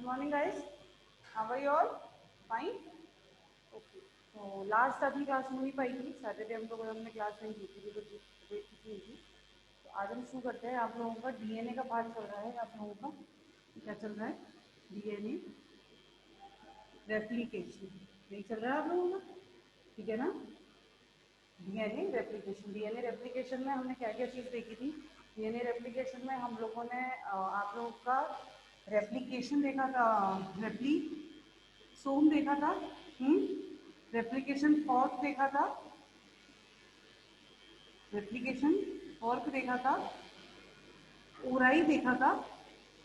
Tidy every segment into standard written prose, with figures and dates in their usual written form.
morning guys. How are you all? Fine? Okay, तो last अभी class नहीं पाई थी। सैटरडे हम लोगों ने क्लास नहीं की थी, कुछ तबीयत ठीक नहीं थी। तो आज हम शुरू करते हैं। आप लोगों का डीएनए का पार्ट चल रहा है। आप लोगों का क्या चल रहा है? डीएनए रेप्लिकेशन यही चल रहा है आप लोगों का, ठीक है ना? डीएनए रेप्लिकेशन में हमने क्या क्या चीज़ देखी थी? डीएनए रेप्लिकेशन में हम लोगों ने आप लोगों का रेप्लिकेशन देखा था, रेप्लीसोम देखा था, रेप्लिकेशन फॉर्क देखा था, रेप्लिकेशन फॉर्क देखा था, ओराई देखा था।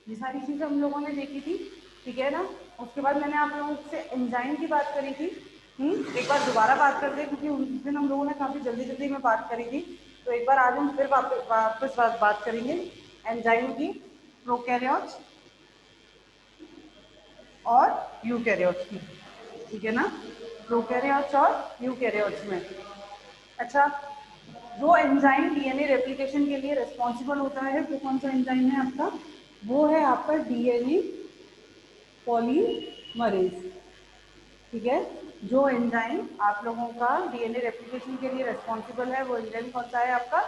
ये सारी चीज़ें हम लोगों ने देखी थी, ठीक है ना? उसके बाद मैंने आप लोगों से एंजाइम की बात करी थी। एक बार दोबारा बात करते हैं, क्योंकि उस दिन हम लोगों ने काफ़ी जल्दी जल्दी में बात करी थी। तो एक बार आज हम फिर वापस बात करेंगे एंजाइम की, प्रोकैरियोट्स और यूकैरियोट्स की, ठीक है ना? प्रोकैरियोट्स और यूकैरियोट्स में। अच्छा, जो एंजाइम डीएनए रेप्लिकेशन के लिए रिस्पॉन्सिबल होता है वो कौन सा एंजाइम है आपका? वो है आपका डीएनए पॉलीमरेज, ठीक है? जो एंजाइम आप लोगों का डीएनए रेप्लिकेशन के लिए रिस्पॉन्सिबल है वो एंजाइम कौन सा है आपका?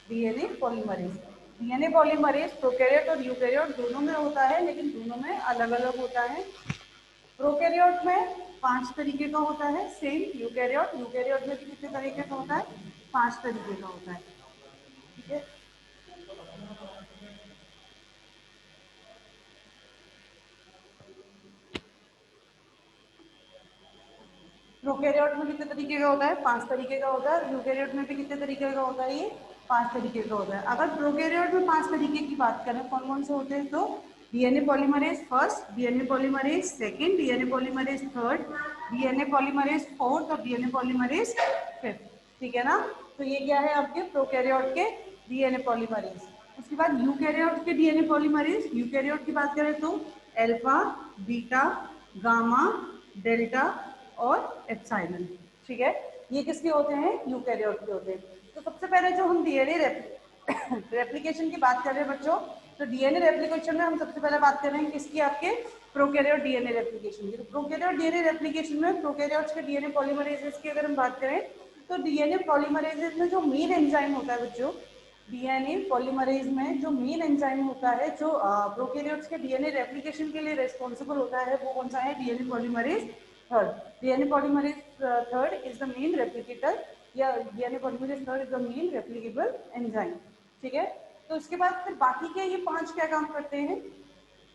DNA polymerase. DNA polymerase prokaryote और यूकैरियोट दोनों में होता है, लेकिन दोनों में अलग अलग होता है। प्रोकैरियोट में 5 तरीके का होता है, सेम यूकैरियोट में भी कितने तरीके का होता है? 5 तरीके का होता है, ठीक है? प्रोकैरियोट में कितने तरीके का होता है? 5 तरीके का होता है। यूकैरियोट में भी कितने तरीके का होता है? ये 5 तरीके का होता है। अगर प्रोकैरियोट में 5 तरीके की बात करें, कौन कौन से होते हैं? तो DNA polymerase first, DNA polymerase second, DNA polymerase third, DNA polymerase fourth और डीएनए पॉलीमरेज फिफ्थ, ठीक है ना? तो ये क्या है आपके प्रोकैरियोट के डीएनए पॉलीमरेज। उसके बाद यूकैरियोट के डीएनए पॉलीमरेज, यूकैरियोट की बात करें तो अल्फा, बीटा, गामा, डेल्टा और एप्सिलॉन, ठीक है? ये किसके होते हैं? यूकैरियोट के होते हैं। तो सबसे पहले जो हम डीएनए रेप्लिकेशन की बात कर रहे हैं बच्चों, तो डीएनए रेप्लिकेशन में हम सबसे पहले बात कर रहे हैं किसकी? आपके प्रोकैरियोट डीएनए रेप्लिकेशन की। तो प्रोकैरियोट डीएनए रेप्लिकेशन में प्रोकैरियोट्स के डीएनए पॉलीमरेजेस की अगर हम बात करें, तो डीएनए पॉलीमरेजेस में जो मेन एंजाइम होता है बच्चों, डीएनए पॉलीमरेज में जो मेन एंजाइम होता है, जो प्रोकैरियोट्स के डीएनए रेप्लिकेशन के लिए रिस्पॉन्सिबल होता है, वो कौन सा है? DNA polymerase third. DNA polymerase third is the main replicator, या DNA polymerase third is the main replicable enzyme, ठीक है? तो इसके बाद फिर बाकी के ये 5 क्या काम करते हैं?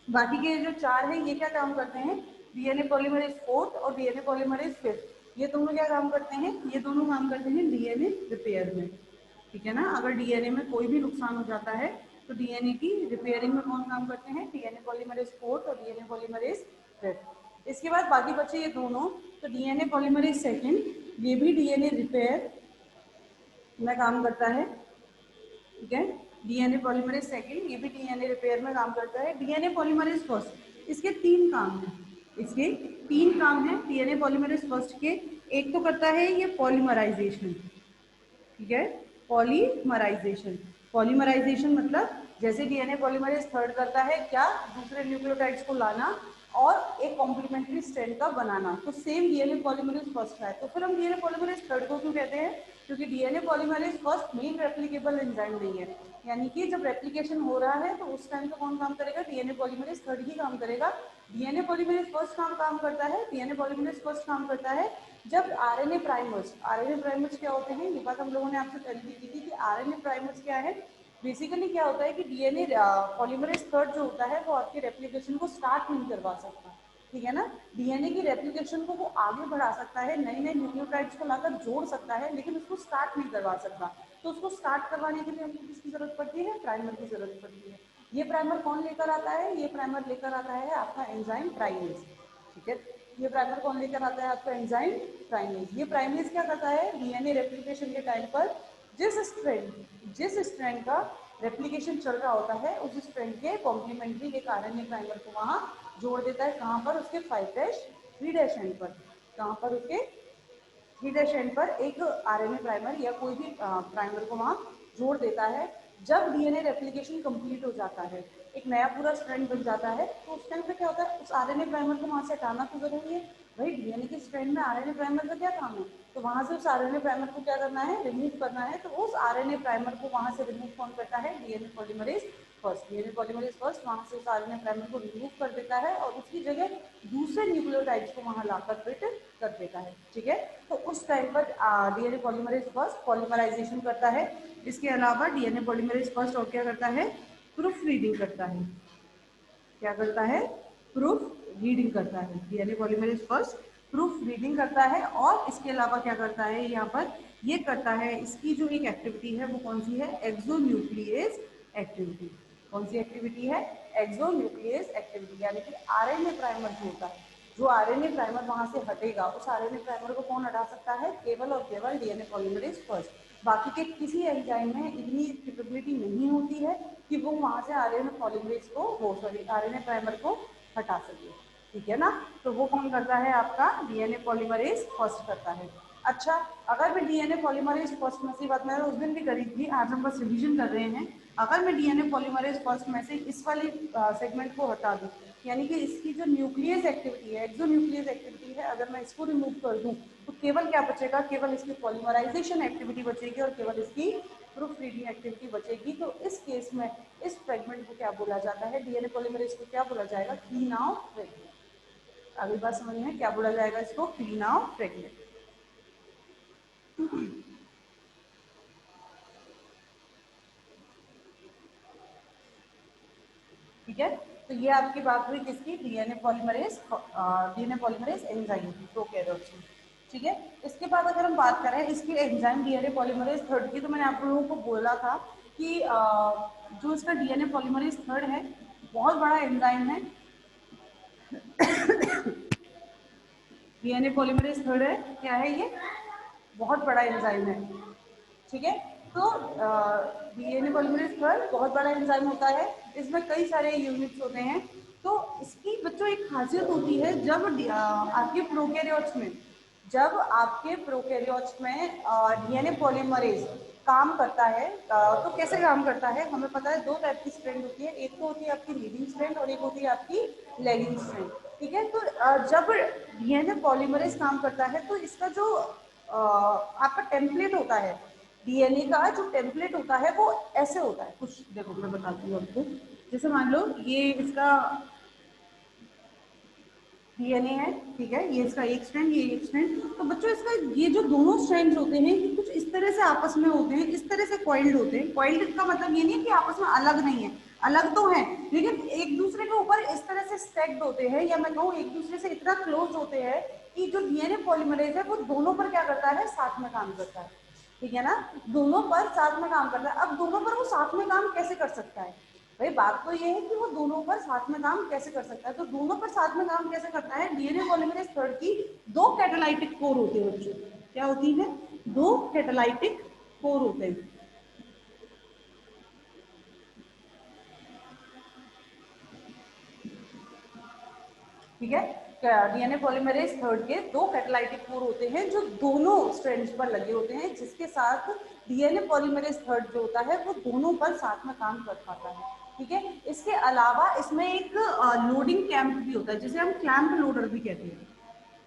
बाकी के जो 4 हैं ये क्या काम करते हैं? डीएनए पॉलीमरेज फोर्थ और डीएनए पॉलीमरेज फिफ्थ, ये दोनों क्या काम करते हैं? ये दोनों काम करते हैं डीएनए रिपेयर में, ठीक है ना? अगर डीएनए में कोई भी नुकसान हो जाता है तो डीएनए की रिपेयरिंग में कौन काम करते हैं? डीएनए पॉलीमरेज फोर्थ और डीएनए पॉलीमरेज फिफ्थ। इसके बाद बाकी बचे ये दोनों, तो डीएनए पॉलीमरेज सेकेंड, ये भी डीएनए रिपेयर में काम करता है, ठीक है? डीएनए पॉलीमरेज सेकेंड, ये भी डीएनए रिपेयर में काम करता है। डीएनए पॉलीमरेज फर्स्ट, इसके 3 काम हैं, इसके 3 काम हैं डीएनए पॉलीमरेज फर्स्ट के। एक तो करता है ये पॉलीमराइजेशन, ठीक है? पॉलीमराइजेशन, पॉलीमराइजेशन मतलब जैसे डीएनए पॉलीमरेज थर्ड करता है क्या? दूसरे न्यूक्लियोटाइड्स को लाना और एक कॉम्प्लीमेंट्री स्ट्रैंड का बनाना, तो सेम डीएनए पॉलीमरेज फर्स्ट है। तो फिर हम डीएनए पॉलीमरेज थर्ड को क्यों कहते हैं? क्योंकि DNA polymerase first main replicable enzyme नहीं है, यानी कि जब रेप्लिकेशन हो रहा है तो उस टाइम पे कौन काम करेगा? डीएनए पॉलीमरेज थर्ड ही काम करेगा। डीएनए पॉलीमरेज फर्स्ट काम करता है, डीएनए पॉलीमरेज फर्स्ट काम करता है जब आरएनए प्राइमर्स क्या होते हैं? ये बात हम लोगों ने आपसे पहले भी की थी कि आरएनए प्राइमर्स क्या है। बेसिकली क्या होता है कि डीएनए पॉलीमरेज थर्ड जो होता है वो आपके रेप्लिकेशन को स्टार्ट नहीं करवा सकता, ठीक है ना? डीएनए की रेप्लिकेशन को वो आगे बढ़ा सकता है, नए नए न्यूक्लियोटाइड्स को लाकर जोड़ सकता है, लेकिन उसको स्टार्ट नहीं करवा सकता। तो उसको स्टार्ट करवाने के लिए हमको किसकी जरूरत पड़ती है? प्राइमर की जरूरत पड़ती है। ये प्राइमर कौन लेकर आता है? ये प्राइमर लेकर आता है आपका एंजाइम प्राइमेज, ठीक है? ये प्राइमर कौन लेकर आता है? आपका एंजाइम प्राइमेज। ये प्राइमेज क्या करता है? डीएनए रेप्लिकेशन के टाइम पर जिस स्ट्रैंड का रेप्लिकेशन चल रहा होता है उस स्ट्रैंड के कॉम्प्लीमेंट्री एक आरएनए प्राइमर को वहां जोड़ देता है। कहां पर? उसके 5' 3' एंड पर। कहां पर? उसके 3' एंड पर एक आरएनए प्राइमर या कोई भी प्राइमर को वहां जोड़ देता है, जब डीएनए रेप्लिकेशन कंप्लीट हो जाता है, एक नया पूरा स्ट्रैंड बन जाता है, तो उस टाइम पे क्या होता है, उस आरएनए प्राइमर को वहां से हटाना तो जरूरी है। भाई डीएनए के स्ट्रैंड में आरएनए प्राइमर का क्या काम है, तो वहां से उस आरएनए प्राइमर को क्या करना है, रिमूव करना है। तो उस आरएनए प्राइमर को वहां से रिमूव कौन करता है, DNA polymerase first. DNA polymerase first वहां से उस आरएनए प्राइमर को रिमूव कर देता है और उसकी जगह दूसरे न्यूक्लियोटाइड्स को वहां लाकर फिट कर देता है। ठीक है, तो उस टाइम पर डीएनए पॉलीमरेज फर्स्ट पॉलीमराइजेशन करता है। इसके अलावा डीएनए पॉलीमरेज फर्स्ट और क्या करता है, प्रूफ रीडिंग करता है। क्या करता है, प्रूफ रीडिंग करता है। DNA polymerase first proof reading करता है और इसके अलावा क्या करता है, यहाँ पर ये करता है, इसकी जो एक एक्टिविटी है वो कौन सी है, एक्सोन्यूक्लियस एक्टिविटी। कौन सी एक्टिविटी है, एक्सोन्यूक्लियस एक्टिविटी, यानी कि आरएनए प्राइमर जो होता है, जो आरएनए प्राइमर वहां से हटेगा, उस आरएनए प्राइमर को कौन हटा सकता है, केवल और केवल डीएनए पॉलीमरेज फर्स्ट। बाकी के किसी एंजाइम में इतनी कैपेबिलिटी नहीं होती है कि वो वहां से आरएनए पॉलीमरेज को, वो सॉरी आरएनए प्राइमर को हटा सके। ठीक है ना, तो वो कौन करता है, आपका डीएनए पॉलीमरेज फर्स्ट करता है। अच्छा, अगर मैं डीएनए पॉलीमरेज फर्स्ट में से बात, मैंने उस दिन भी करी थी, आज हम बस रिवीजन कर रहे हैं। अगर मैं डीएनए पॉलीमरेज फर्स्ट में से इस वाली सेगमेंट को हटा दूं, यानी कि इसकी जो न्यूक्लियस एक्टिविटी है, एक्सोन्यूक्लियस एक्टिविटी है, अगर मैं इसको रिमूव कर दूं, तो केवल क्या बचेगा, केवल इसकी पॉलीमराइजेशन एक्टिविटी बचेगी और केवल इसकी प्रूफ रीडिंग एक्टिविटी बचेगी। तो इस केस में इस फ्रेगमेंट को क्या बोला जाता है, डीएनए पॉलीमरेज को क्या बोला जाएगा, क्लीन आउट फ्रेगमेंट। अगली बात समझ में, क्या बोला जाएगा इसको, क्लीन आउट फ्रेगमेंट। ठीक है, तो ये आपकी बात हुई किसकी, डीएनए पॉलीमरेज एंजाइम की, प्रोकैरियोट्स में। ठीक है, इसके बाद अगर हम बात करें इसकी एंजाइम डीएनए पॉलीमरेज थर्ड की, तो मैंने आप लोगों को बोला था कि जो इसका डीएनए पॉलीमरेज थर्ड है, बहुत बड़ा एंजाइम है। डीएनए पॉलीमरेज थर्ड है, क्या है ये, बहुत बड़ा एंजाइम है। ठीक है, तो डीएनए पॉलीमरेज थर्ड बहुत बड़ा एंजाइम होता है, इसमें कई सारे यूनिट्स होते हैं। तो इसकी बच्चों एक खासियत होती है, जब आपके प्रोकैरियोट्स में, जब आपके प्रोकैरियोट्स में डीएनए पॉलीमरेज काम करता है, तो कैसे काम करता है, हमें पता है दो टाइप की स्ट्रैंड होती है, एक तो होती है आपकी लीडिंग स्ट्रैंड और एक होती है आपकी लैगिंग स्ट्रैंड। ठीक है, तो जब डीएनए पॉलीमरेज काम करता है, तो इसका जो आपका टेम्पलेट होता है, डीएनए का जो टेम्पलेट होता है वो ऐसे होता है कुछ, देखो मैं बताती हूँ आपको। जैसे मान लो ये इसका डीएनए है, ठीक है, ये इसका एक स्ट्रैंड, ये एक स्ट्रैंड। तो बच्चों इसका ये जो दोनों स्ट्रैंड होते हैं, ये कुछ इस तरह से आपस में होते हैं, इस तरह से कॉइल्ड होते हैं। कॉइल्ड का मतलब ये नहीं है कि आपस में अलग नहीं है, अलग तो है, लेकिन एक दूसरे के ऊपर इस तरह से स्टैक्ड होते हैं, या मैं कहूँ एक दूसरे से इतना क्लोज होते हैं कि जो डीएनए पॉलीमरेज है वो दोनों पर क्या करता है, साथ में काम करता है। ठीक है ना, दोनों पर साथ में काम करता है। अब दोनों पर वो साथ में काम कैसे कर सकता है, भाई बात तो ये है कि वो दोनों पर साथ में काम कैसे कर सकता है। तो दोनों पर साथ में काम कैसे करता है, डीएनए पॉलीमरेज थर्ड की दो कैटालाइटिक कोर होते हैं बच्चों। क्या होती है, दो कैटालाइटिक कोर होते हैं। ठीक है, डीएनए पॉलीमरेज थर्ड के दो कैटालाइटिक कोर होते हैं जो दोनों स्ट्रैंड्स पर लगे होते हैं, जिसके साथ डीएनए पॉलीमरेज थर्ड जो होता है वो दोनों पर साथ में काम कर पाता है। ठीक है, इसके अलावा इसमें एक लोडिंग कैंप भी होता है, जिसे हम क्लैंप लोडर भी कहते हैं।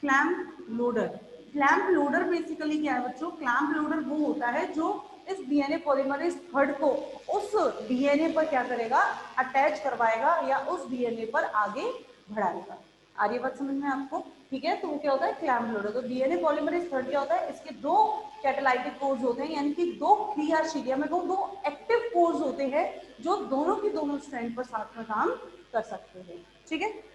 Clamp loader, clamp loader basically क्या है बच्चों, क्लैंप लोडर वो होता है जो इस डीएनए पॉलीमरेज थर्ड को उस डीएनए पर क्या करेगा, अटैच करवाएगा या उस डीएनए पर आगे बढ़ाएगा। आ रही बात समझ में आपको, ठीक है, तो वो क्या होता है, क्लैंप लोडर। तो डीएनए पॉलीमरेज थर्ड क्या होता है, इसके दो कैटालाइटिक कोर्स होते हैं, यानी कि दो क्रियाशील, या मैं कहूँ दो एक्टिव कोर्स होते हैं, जो दोनों की दोनों स्ट्रैंड पर साथ में काम कर सकते हैं। ठीक है,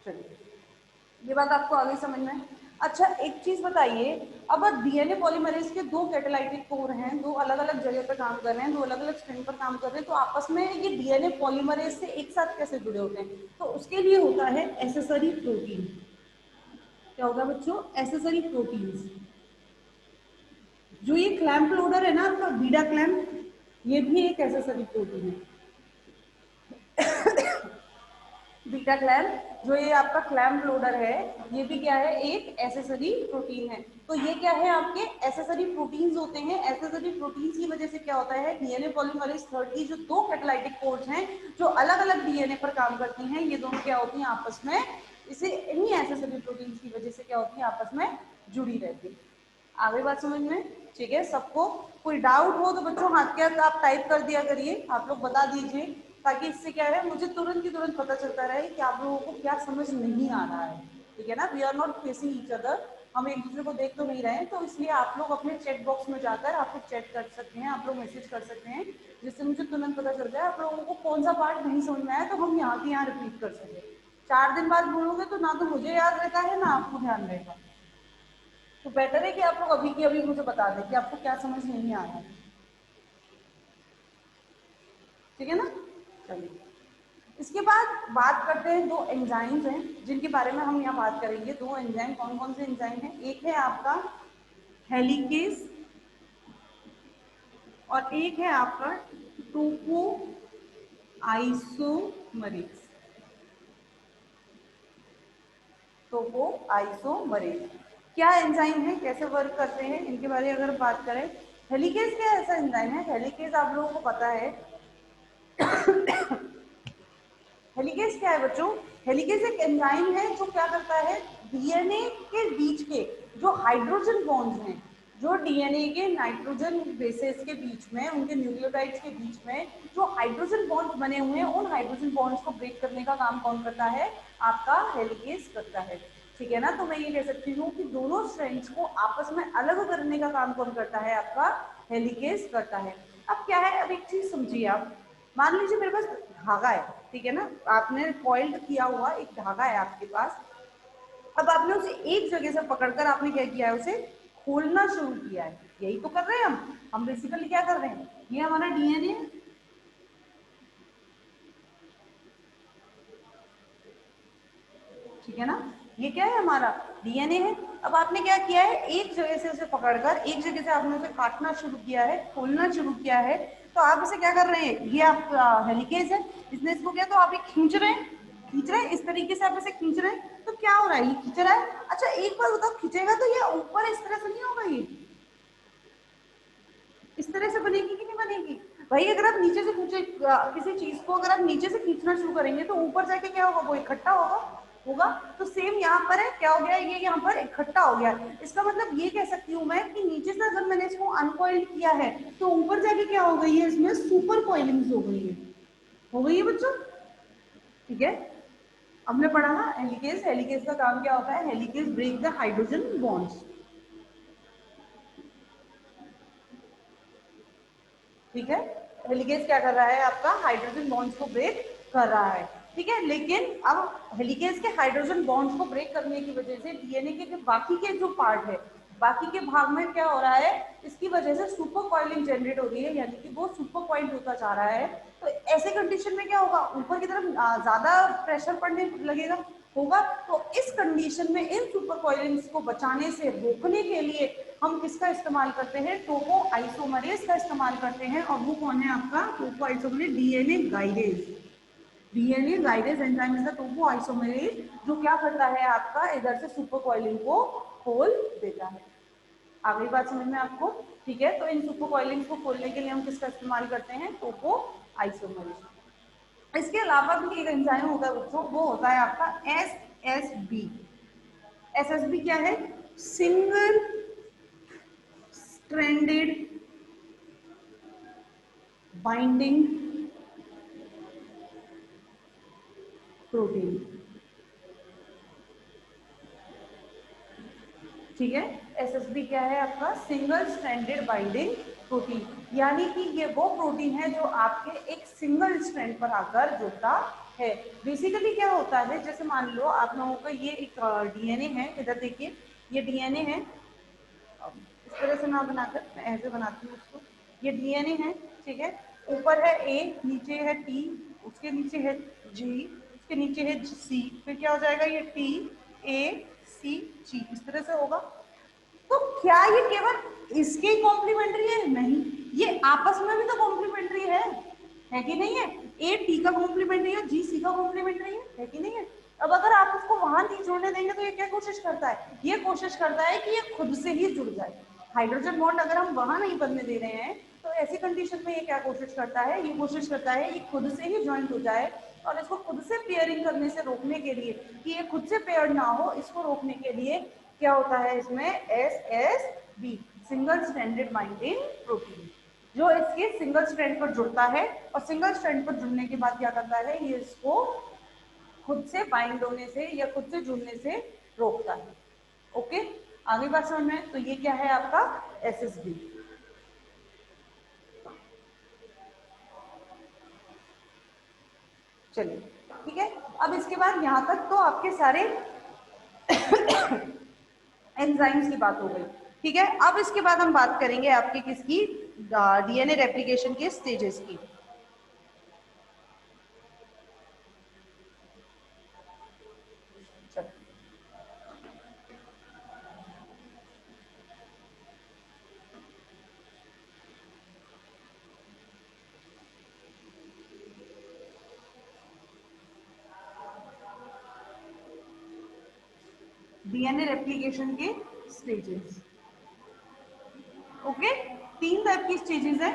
चलिए ये बात आपको आगे समझ में है। अच्छा एक चीज बताइए, अब डीएनए पॉलीमरेज के दो कैटालाइटिक कोर हैं, दो अलग अलग जगह पर काम कर रहे हैं, दो अलग अलग स्ट्रिंग पर काम कर रहे हैं, तो आपस में ये डीएनए पॉलीमरेज से एक साथ कैसे जुड़े होते हैं, तो उसके लिए होता है एसेसरी प्रोटीन। क्या होगा बच्चों, एसेसरी प्रोटीन्स। जो ये क्लैम्प लोडर है ना आपका बीटा क्लैम्प, ये भी एक एसेसरी प्रोटीन है। बीटा क्लैम्प जो ये आपका क्लैम्प लोडर है, ये भी क्या है, एक एसेसरी प्रोटीन है। तो ये क्या है, आपके एसेसरी प्रोटीन्स होते हैं। एसेसरी प्रोटीन्स की वजह से क्या होता है, डीएनए पॉलीमरेज 30 जो दो कैटालाइटिक कोड्स हैं जो अलग अलग डीएनए पर काम करती हैं, ये दोनों क्या होती हैं आपस में, इसे इन्हीं एसेसरी प्रोटीन्स की वजह से क्या होती है, आपस में जुड़ी रहती है। आगे बात समझ में? ठीक है, सबको कोई डाउट हो तो बच्चों हाथ के हाथ आप टाइप कर दिया करिए, आप लोग बता दीजिए, ताकि इससे क्या है, मुझे तुरंत की तुरंत पता चलता रहे कि आप लोगों को क्या समझ नहीं आ रहा है। ठीक है ना, we are not facing each other, हम एक दूसरे को देख तो नहीं रहे हैं, तो इसलिए आप लोग अपने चैट बॉक्स में जाकर आप लोग चैट कर सकते हैं, आप लोग मैसेज कर सकते हैं, जिससे मुझे तुरंत पता चलता है आप लोगों को कौन सा पार्ट नहीं समझ में आया, तो हम यहाँ के यहाँ रिपीट कर सकें। 4 दिन बाद बोलोगे तो ना तो मुझे याद रहता है ना आपको ध्यान रहेगा, तो बेटर है कि आप लोग अभी की अभी मुझे बता दें कि आपको क्या समझ नहीं आ रहा है। ठीक है ना, चलिए इसके बाद बात करते हैं, दो एंजाइम्स हैं जिनके बारे में हम यहाँ बात करेंगे। दो एंजाइम, कौन कौन से एंजाइम हैं, एक है आपका हेलिकेज और एक है आपका टोको आइसोमरेज। टोको आइसोमरेज क्या एंजाइम है, कैसे वर्क करते हैं, इनके बारे में अगर बात करें, हेलिकेज क्या ऐसा एंजाइम है, हेलिकेज आप लोगों को पता है। हेलिकेज क्या है बच्चों, हेलिकेज एक एंजाइम है जो क्या करता है, डीएनए के बीच के जो हाइड्रोजन बॉन्ड्स हैं, जो डीएनए के नाइट्रोजन बेसेस के बीच में, उनके न्यूक्लियोटाइड्स के बीच में जो हाइड्रोजन बॉन्ड्स बने हुए हैं, उन हाइड्रोजन बॉन्ड्स को ब्रेक करने का काम कौन करता है, आपका हेलिकेज करता है। ठीक है ना, तो मैं ये कह सकती हूँ कि दोनों स्ट्रैंड्स को आपस में अलग करने का काम कौन करता है, आपका हेलिकेज करता है। अब क्या है, अब एक चीज समझिए आप, मान लीजिए मेरे पास धागा है, ठीक है ना, आपने कॉइल्ड किया हुआ एक धागा है आपके पास, अब आपने उसे एक जगह से पकड़कर आपने क्या किया है, उसे खोलना शुरू किया है, यही तो कर रहे हैं हम बेसिकली क्या कर रहे हैं, ये हमारा डीएनए, ठीक है ना, ये क्या है, हमारा डीएनए है। अब आपने क्या किया है, एक जगह से उसे पकड़कर एक जगह से आपने उसे काटना शुरू किया है, खोलना शुरू किया है, तो आप इसे क्या कर रहे हैं, ये आप हेलिकेज है, इसने इसको किया, तो आप ये खींच रहे हैं, खींच रहे हैं इस तरीके से, आप इसे खींच रहे हैं, तो क्या हो रहा है, ये खींच रहा है। अच्छा एक बार बताओ, खींचेगा तो ये ऊपर इस तरह से नहीं होगा, ये इस तरह से बनेगी कि नहीं बनेगी, भाई अगर आप नीचे से खींचे किसी चीज को, अगर आप नीचे से खींचना शुरू करेंगे तो ऊपर जाके क्या होगा, वो इकट्ठा होगा, होगा। तो सेम यहाँ पर है, क्या हो गया, ये यहाँ पर इकट्ठा हो गया। इसका मतलब ये कह सकती हूँ मैं कि नीचे से अगर मैंने इसको अनकॉइल्ड किया है, तो ऊपर जाके क्या हो गई है, इसमें सुपर कॉइलिंग हो गई है, हो गई है बच्चों। ठीक है, हमने पढ़ा ना हेलिकेज, हेलिकेज का काम क्या होता है, helicase break the hydrogen bonds. ठीक है, हेलिकेज क्या कर रहा है, आपका हाइड्रोजन बॉन्ड्स को ब्रेक कर रहा है। ठीक है, लेकिन अब हेलिकेज के हाइड्रोजन बॉन्ड्स को ब्रेक करने की वजह से डीएनए के जो बाकी के जो पार्ट है, बाकी के भाग में क्या हो रहा है, इसकी वजह से सुपर कॉइलिंग जनरेट हो रही है, यानी कि वो सुपर कॉइल्ड होता जा रहा है। तो ऐसे कंडीशन में क्या होगा, ऊपर की तरफ ज्यादा प्रेशर पड़ने लगेगा, होगा। तो इस कंडीशन में इन सुपर कॉइलिंग्स को बचाने से रोकने के लिए हम किसका इस्तेमाल करते हैं, टोको आइसोमरेज का इस्तेमाल करते हैं, और वो कौन है आपका, टोको आइसोमरेज डीएनए गाइडेज। डीएनए गाइडेज enzyme is the topoisomerase, जो क्या करता है, आपका इधर से सुपर कॉइलिंग को खोल देता है। अगली बात समझ में आपको? ठीक है, तो इन सुपर कॉइलिंग को खोलने के लिए हम किसका इस्तेमाल करते हैं, टोको आइसोमरेज। इसके अलावा भी एक एंजाइम होता है बच्चों, वो होता है आपका S S B. S S B क्या है, सिंगल स्ट्रैंडेड बाइंडिंग प्रोटीन। ठीक है, एसएसबी क्या है आपका, सिंगल स्ट्रैंडेड बाइंडिंग प्रोटीन, यानी कि ये वो प्रोटीन है जो आपके एक सिंगल स्ट्रैंड पर आकर जुड़ता है। बेसिकली क्या होता है, जैसे मान लो आप लोगों का ये एक डीएनए है, इधर देखिए ये डीएनए है, इस तरह से ना बनाकर मैं ऐसे बनाती हूँ उसको, ये डीएनए है, ठीक है, ऊपर है ए, नीचे है टी, उसके नीचे है जी, उसके नीचे है सी, फिर क्या हो जाएगा, ये टी ए सी जी, इस तरह से होगा। तो क्या ये केवल इसके कॉम्प्लीमेंट्री है? नहीं, ये आपस में भी तो कॉम्प्लीमेंट्री है कि नहीं है? ए टी का कॉम्प्लीमेंट्री है, जी सी का कॉम्प्लीमेंट्री है कि नहीं है? अब अगर आप उसको वहां नहीं जोड़ने देंगे तो ये क्या कोशिश करता है? ये कोशिश करता है कि ये खुद से ही जुड़ जाए। हाइड्रोजन बॉन्ड अगर हम वहां नहीं बनने दे रहे हैं तो ऐसी कंडीशन में ये क्या कोशिश करता है? ये कोशिश करता है ये खुद से ही ज्वाइंट हो जाए, और इसको खुद से पेयरिंग करने से रोकने के लिए, कि ये खुद से पेयर ना हो, इसको रोकने के लिए क्या होता है इसमें? SSB, single stranded binding protein, जो इसके सिंगल स्ट्रैंड पर जुड़ता है, और सिंगल स्ट्रैंड पर जुड़ने के बाद क्या करता है? ये इसको खुद से बाइंड होने से या खुद से जुड़ने से रोकता है। ओके, आगे बात समझ में? तो ये क्या है आपका? SSB। चलिए ठीक है। अब इसके बाद यहां तक तो आपके सारे एंजाइम्स की बात हो गई। ठीक है, अब इसके बाद हम बात करेंगे आपके किसकी? डीएनए रेप्लिकेशन के स्टेजेस की। डीएनए रेप्लिकेशन के स्टेजेस। ओके, तीन टाइप की स्टेजेस है: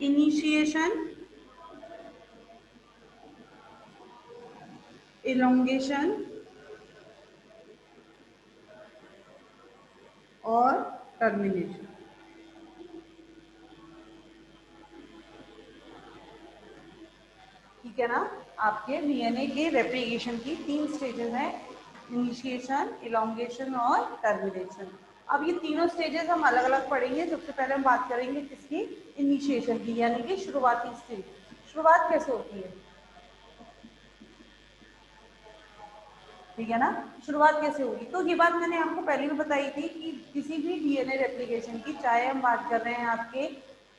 इनिशिएशन, इलोंगेशन और टर्मिनेशन। ठीक है ना? आपके डीएनए के रेप्लिकेशन की तीन स्टेजेस हैं: इनिशिएशन, इलोंगेशन और टर्मिनेशन। अब ये तीनों स्टेजेस हम अलग अलग पढ़ेंगे। सबसे पहले हम बात करेंगे किसकी? इनिशिएशन की, यानी कि शुरुआती स्टेज। शुरुआत कैसे होती है? ठीक है ना? शुरुआत कैसे होगी? तो ये बात मैंने आपको पहले भी बताई थी कि किसी भी डीएनए रेप्लिकेशन की, चाहे हम बात कर रहे हैं आपके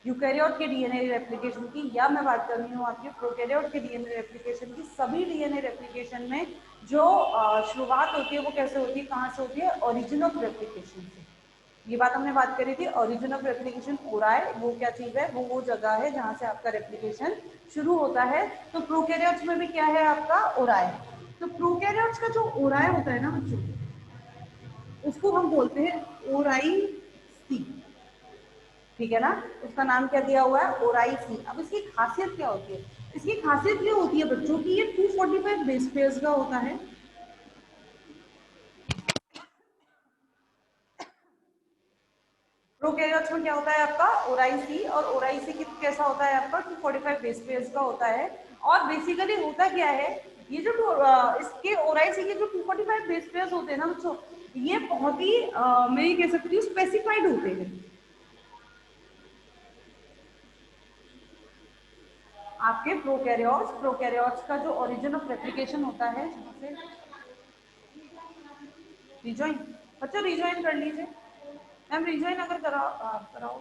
यूकैरियोट के डीएनए रेप्लिकेशन की, या मैं बात कर रही हूँ आपके प्रोकैरियोट के डीएनए रेप्लिकेशन की, सभी डीएनए रेप्लिकेशन में जो शुरुआत होती है वो कैसे होती है, कहाँ से होती है? ओरिजिन ऑफ रेप्लिकेशन से। ये बात हमने बात करी थी। ओरिजिन ऑफ रेप्लिकेशन ओराई, वो क्या चीज है? वो जगह है जहां से आपका रेप्लिकेशन शुरू होता है। तो प्रोकैरियोट्स में भी क्या है आपका? ओराई। तो प्रोकैरियोट्स का जो ओराई होता है ना बच्चों, उसको हम बोलते हैं ओराई सी। ठीक है ना? उसका नाम क्या दिया हुआ है? ओराई सी। अब इसकी खासियत क्या होती है? इसकी खासियत ये होती है बच्चों की ये 245 बेस पेयर्स का होता है। प्रोकैरियोट्स में क्या होता है आपका? ओराइसी। और ओराइसी कैसा होता है आपका? 245 बेस पेयर्स का होता है। और बेसिकली होता क्या है? ये जो इसके ओराइसी के जो 245 बेस पेयर्स होते हैं ना बच्चों, ये बहुत ही मैं ये कह सकती हूँ स्पेसिफाइड होते हैं। आपके प्रोकैरियोट्स का जो ओरिजिन ऑफ रेप्लिकेशन होता है, जहाँ से रिजॉइन, बच्चों रिजॉइन कर लीजिए। मैम रिजॉइन अगर कराओ